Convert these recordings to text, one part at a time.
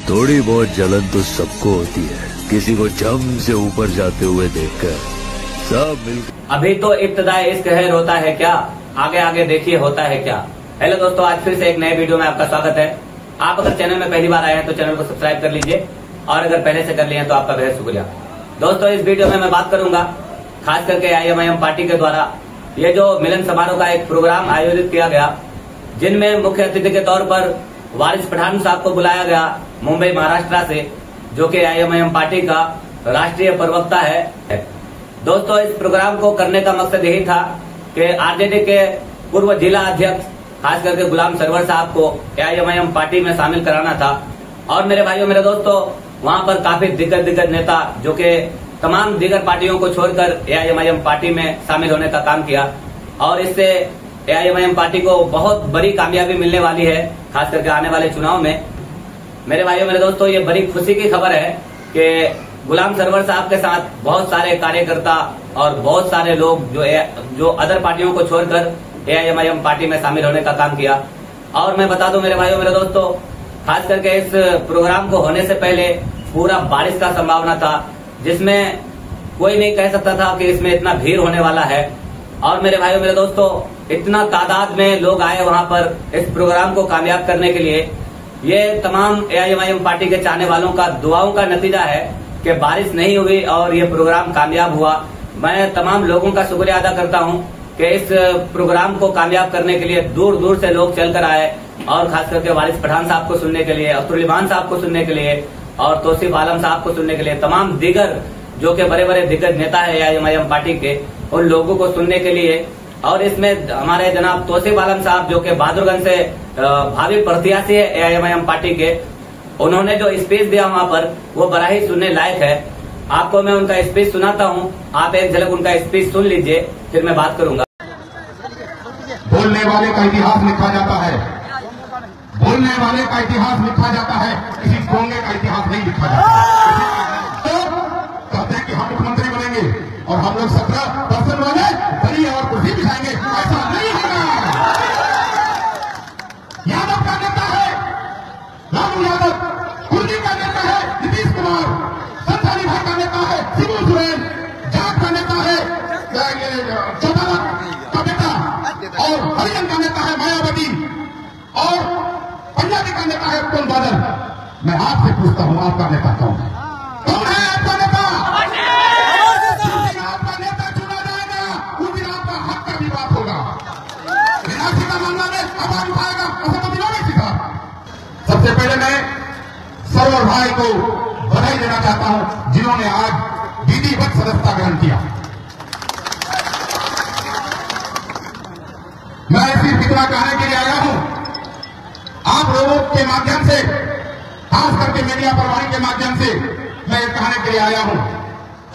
थोड़ी बहुत जलन तो सबको होती है, किसी को जम से ऊपर जाते हुए देखकर सब मिलकर। अभी तो इब्तिदाए इश्क है रोता है क्या, आगे आगे देखिए होता है क्या। हेलो दोस्तों, आज फिर से एक नए वीडियो में आपका स्वागत है। आप अगर चैनल में पहली बार आए हैं तो चैनल को सब्सक्राइब कर लीजिए, और अगर पहले से कर लिए हैं तो आपका बेहद शुक्रिया। दोस्तों, इस वीडियो में मैं बात करूंगा खास करके IMIM पार्टी के द्वारा ये जो मिलन समारोह का एक प्रोग्राम आयोजित किया गया, जिनमें मुख्य अतिथि के तौर पर वारिस पठान साहब को बुलाया गया मुंबई महाराष्ट्र से, जो कि IMIM पार्टी का राष्ट्रीय प्रवक्ता है। दोस्तों, इस प्रोग्राम को करने का मकसद यही था कि RJD के पूर्व जिला अध्यक्ष खास करके गुलाम सरवर साहब को IMIM पार्टी में शामिल कराना था। और मेरे भाइयों मेरे दोस्तों, वहां पर काफी दिग्गज नेता जो कि तमाम दीगर पार्टियों को छोड़कर AIMIM पार्टी में शामिल होने का काम किया, और इससे AIMIM पार्टी को बहुत बड़ी कामयाबी मिलने वाली है खास करके आने वाले चुनाव में। मेरे भाइयों मेरे दोस्तों, ये बड़ी खुशी की खबर है कि गुलाम सरवर साहब के साथ बहुत सारे कार्यकर्ता और बहुत सारे लोग जो अदर पार्टियों को छोड़कर AIMIM पार्टी में शामिल होने का काम किया। और मैं बता दूं मेरे भाइयों मेरे दोस्तों, खास करके इस प्रोग्राम को होने से पहले पूरा बारिश का संभावना था, जिसमें कोई नहीं कह सकता था कि इसमें इतना भीड़ होने वाला है। और मेरे भाइयों मेरे दोस्तों, इतना तादाद में लोग आए वहां पर इस प्रोग्राम को कामयाब करने के लिए। ये तमाम AIMIM पार्टी के चाहने वालों का दुआओं का नतीजा है कि बारिश नहीं हुई और ये प्रोग्राम कामयाब हुआ। मैं तमाम लोगों का शुक्रिया अदा करता हूं कि इस प्रोग्राम को कामयाब करने के लिए दूर दूर से लोग चलकर आए, और खास करके वारिस पठान साहब को सुनने के लिए, अब्दुल साहब को सुनने के लिए, और तौसीफ आलम साहब को सुनने के लिए, तमाम दीगर जो कि बड़े बड़े दिग्गज नेता है AIMIM पार्टी के, उन लोगों को सुनने के लिए। और इसमें हमारे जनाब तौसीफ आलम साहब जो कि बहादुरगंज से भावी प्रत्याशी है AIMIM पार्टी के, उन्होंने जो स्पीच दिया वहां पर वो बड़ा ही सुनने लायक है। आपको मैं उनका स्पीच सुनाता हूं, आप एक झलक उनका स्पीच सुन लीजिए, फिर मैं बात करूंगा। बोलने वाले का इतिहास लिखा जाता है, बोलने वाले का इतिहास लिखा जाता है, किसी गोंगे का इतिहास नहीं लिखा जाता। तो कहते हैं कि हम मुख्यमंत्री बनेंगे और हम लोग 17% वाले बड़ी और कुर्सी बिछाएंगे, ऐसा नहीं होगा। यादव का नेता है लालू यादव, कुर्सी का नेता है नीतीश कुमार, संताली भाई का नेता है शिबू सोरेन, जाट का नेता है चौटाला का बेटा, और हरिजन का नेता है मायावती, और पंजाबी का नेता है उत्तम बादल। मैं आपसे पूछता हूं, आपका नेता कौन है? कौन है आपका नेता? आपका नेता चुना जाएगा उस दिन आपका हक का भी बात होगा। निराशी का मामला में आवाज उठाएगा असमति नहीं सीखा। सबसे पहले मैं सरवर भाई को बधाई देना चाहता हूं, जिन्होंने आज विधिवत सदस्यता ग्रहण किया। मैं सिर्फ इतना कहने के लिए आया हूं, आप लोगों के माध्यम से, खास करके मीडिया प्रभारी के माध्यम से मैं कहने के लिए आया हूं।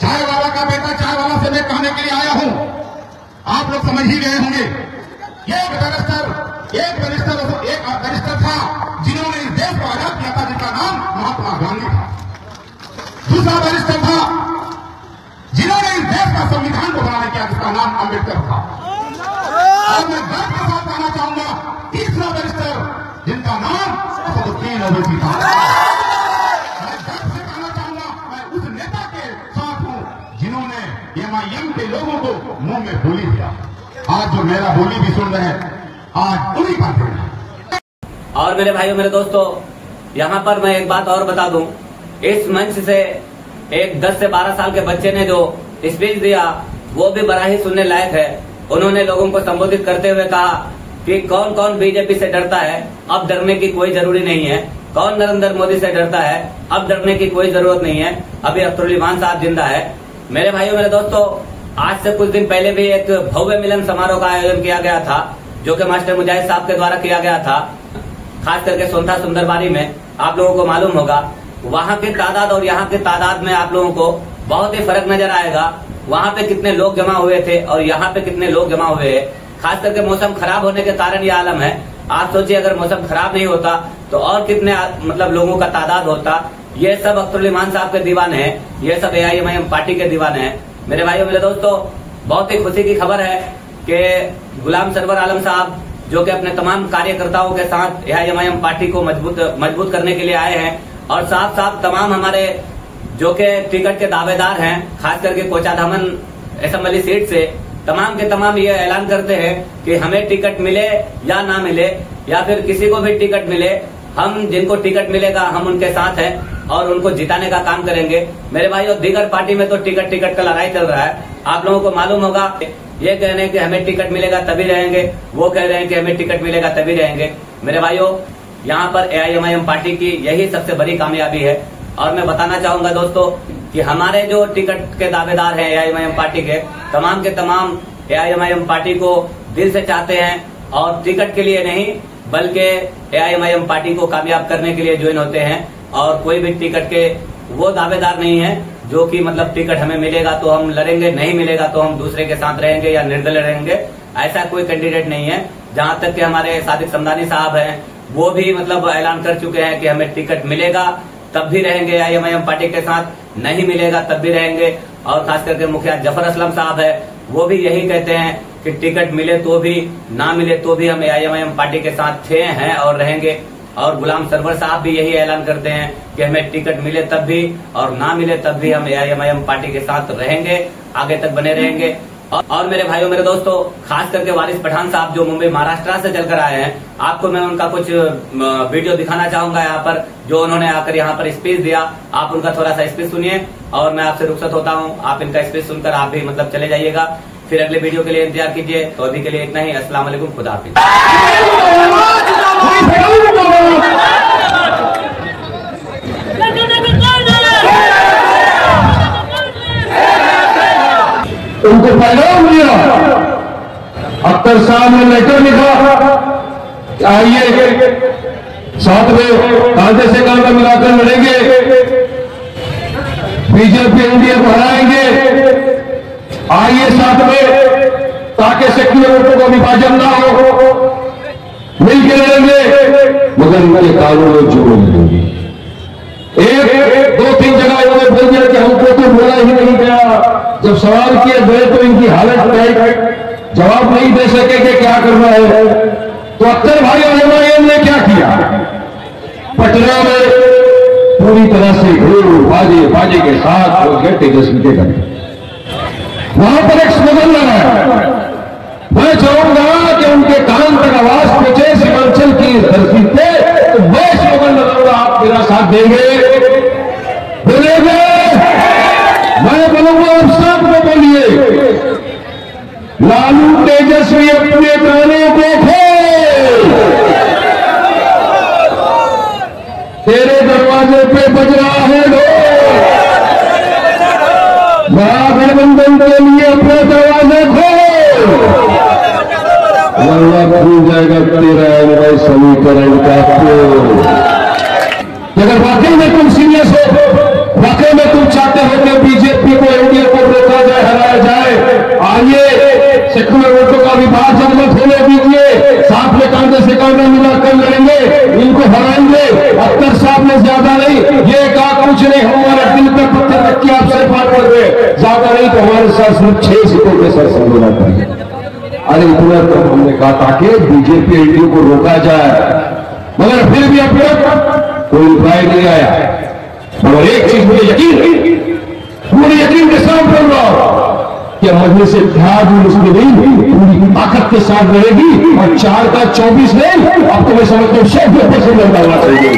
चाय वाला का बेटा चाय वाला से मैं कहने के लिए आया हूं, आप लोग समझ ही गए होंगे। एक बैरिस्टर था जिन्होंने इस देश को आजाद किया था, जिसका नाम महात्मा गांधी था। दूसरा बैरिस्टर था जिन्होंने इस देश का संविधान को बनाने किया, जिसका नाम अम्बेडकर था। और मैं गर्व के साथ कहना चाहूंगा, तीसरा बैरिस्टर जिनका नाम असदुद्दीन ओवैसी था। मैं गर्व से कहना चाहूंगा, मैं उस नेता के साथ हूं जिन्होंने MIM के लोगों को मुंह में बोली दिया। आज जो मेरा बोली भी सुन रहे हैं, आज उन्हीं का दिन है। और मेरे भाइयों मेरे दोस्तों, यहाँ पर मैं एक बात और बता दूं, इस मंच से एक 10 से 12 साल के बच्चे ने जो स्पीच दिया वो भी बड़ा ही सुनने लायक है। उन्होंने लोगों को संबोधित करते हुए कहा कि कौन कौन बीजेपी से डरता है, अब डरने की कोई जरूरी नहीं है। कौन नरेंद्र मोदी से डरता है, अब डरने की कोई जरूरत नहीं है, अभी अब्दुल साहब जिंदा है। मेरे भाइयों मेरे दोस्तों, आज से कुछ दिन पहले भी एक भव्य मिलन समारोह का आयोजन किया गया था, जो कि मास्टर मुजाहिद साहब के द्वारा किया गया था, खास करके सोनथा सुंदरबारी में। आप लोगों को मालूम होगा वहां की तादाद और यहाँ की तादाद में आप लोगों को बहुत ही फर्क नजर आएगा। वहां पे कितने लोग जमा हुए थे और यहाँ पे कितने लोग जमा हुए हैं। खास करके मौसम खराब होने के कारण ये आलम है। आप सोचिए, अगर मौसम खराब नहीं होता तो और कितने मतलब लोगों का तादाद होता। ये सब अब्दुल साहब के दीवाने हैं, ये सब AIMIM पार्टी के दीवाने हैं। मेरे भाइयों मेरे दोस्तों, बहुत ही खुशी की खबर है कि गुलाम सरवर आलम साहब जो कि अपने तमाम कार्यकर्ताओं के साथ AIMIM पार्टी को मजबूत करने के लिए आए हैं और साथ साथ तमाम हमारे जो के टिकट के दावेदार हैं, खास करके कोचाधामन असेंबली सीट से तमाम के तमाम ये ऐलान करते हैं कि हमें टिकट मिले या ना मिले, या फिर किसी को भी टिकट मिले, हम जिनको टिकट मिलेगा हम उनके साथ हैं और उनको जिताने का काम करेंगे। मेरे भाइयों, दीगर पार्टी में तो टिकट का लड़ाई चल रहा है। आप लोगों को मालूम होगा, ये कह रहे हैं कि हमें टिकट मिलेगा तभी रहेंगे, वो कह रहे हैं कि हमें टिकट मिलेगा तभी रहेंगे। मेरे भाइयों, यहाँ पर AIMIM पार्टी की यही सबसे बड़ी कामयाबी है। और मैं बताना चाहूंगा दोस्तों कि हमारे जो टिकट के दावेदार हैं AIMIM पार्टी के तमाम AIMIM पार्टी को दिल से चाहते हैं और टिकट के लिए नहीं बल्कि AIMIM पार्टी को कामयाब करने के लिए ज्वाइन होते हैं। और कोई भी टिकट के वो दावेदार नहीं है जो कि मतलब टिकट हमें मिलेगा तो हम लड़ेंगे, नहीं मिलेगा तो हम दूसरे के साथ रहेंगे या निर्दलीय रहेंगे, ऐसा कोई कैंडिडेट नहीं है। जहां तक कि हमारे सादिक समदानी साहब हैं, वो भी मतलब ऐलान कर चुके हैं कि हमें टिकट मिलेगा तब भी रहेंगे AIMIM पार्टी के साथ, नहीं मिलेगा तब भी रहेंगे। और खास करके मुखिया जफर असलम साहब है, वो भी यही कहते हैं कि टिकट मिले तो भी ना मिले तो भी हम AIMIM पार्टी के साथ थे, हैं और रहेंगे। और गुलाम सरवर साहब भी यही ऐलान करते हैं कि हमें टिकट मिले तब भी और ना मिले तब भी हम AIMIM पार्टी के साथ रहेंगे, आगे तक बने रहेंगे। और मेरे भाइयों, मेरे दोस्तों, खास करके वारिस पठान साहब जो मुंबई महाराष्ट्र से चलकर आए हैं, आपको मैं उनका कुछ वीडियो दिखाना चाहूंगा यहाँ पर, जो उन्होंने आकर यहाँ पर स्पीच दिया। आप उनका थोड़ा सा स्पीच सुनिए और मैं आपसे रुखसत होता हूँ। आप इनका स्पीच सुनकर आप भी मतलब चले जाइएगा, फिर अगले वीडियो के लिए इंतजार कीजिए। तो अभी के लिए इतना ही। अस्सलाम वालेकुम, खुदा हाफिज। उनको पैगाम दिया, अख्तर साहब ने लेटर लिखा, आइए साथ में कांधे से कांधा मिलाकर लड़ेंगे, बीजेपी इंडिया को हराएंगे, आइए साथ में, ताकि सेक्युलर वोटों का विभाजन ना हो, मिलकर लड़ेंगे, मगर इनके कानून जोड़ लेंगे। एक दो तीन जगह इन्होंने बोल दिया कि हमको तो बोला ही नहीं गया। जब सवाल किए गए तो इनकी हालत जवाब नहीं दे सके कि क्या करना है। तो अख्तर भाई और MIM ने क्या किया, पटना में पूरी तरह से ढोल बाजे के साथ वो गए तेजस्वी के घर, वहां पर एक स्लोगन लगाया। मैं चाहूंगा कि उनके कान तक आवाज पहुंचे सीमांचल की धरती पे, तो मैं स्लोगन लगाऊंगा, आप मेरा साथ देंगे, बोलेंगे, मैं बोलूंगा, आप साथ में बोलिए, लालू तेजस्वी अपने गाने देखे, तेरे दरवाजे पे बज रहा है महागठबंधन के लिए अपने दरवाजे खोल, भूल जाएगा तेरा समीकरण का। अगर वाकई में तुम सीरियस हो, वाकई में तुम चाहते हो कि बीजेपी को एनडीए को रोका जाए, हराया जाए, आइए सेक्युलर वोटों का विभाजन मत होने दीजिए, साथ में कांधे से कांधा मिलाकर लड़ेंगे, इनको हराएंगे। अख्तर साहब ने ज्यादा नहीं, ये कहा कुछ नहीं, हमारे दिल पे पत्थर रख के आपसे बात कर रहे, ज्यादा नहीं तो हमारे साथ सिर्फ 6 सीटों के साथ समझौता करिए। अरे इतना तो हमने कहा ताकि बीजेपी एनडीए को रोका जाए, मगर फिर भी अब तक कोई उपाय नहीं आया। मगर एक चीज मुझे यकीन है, पूरे यकीन के साथ बोल रहा हूं कि मजलिस इत्तेहाद मुस्लिमीन पूरी ताकत के साथ रहेगी और 4 का 24 नहीं, अब तो मैं समझता हूं 100% चाहिए।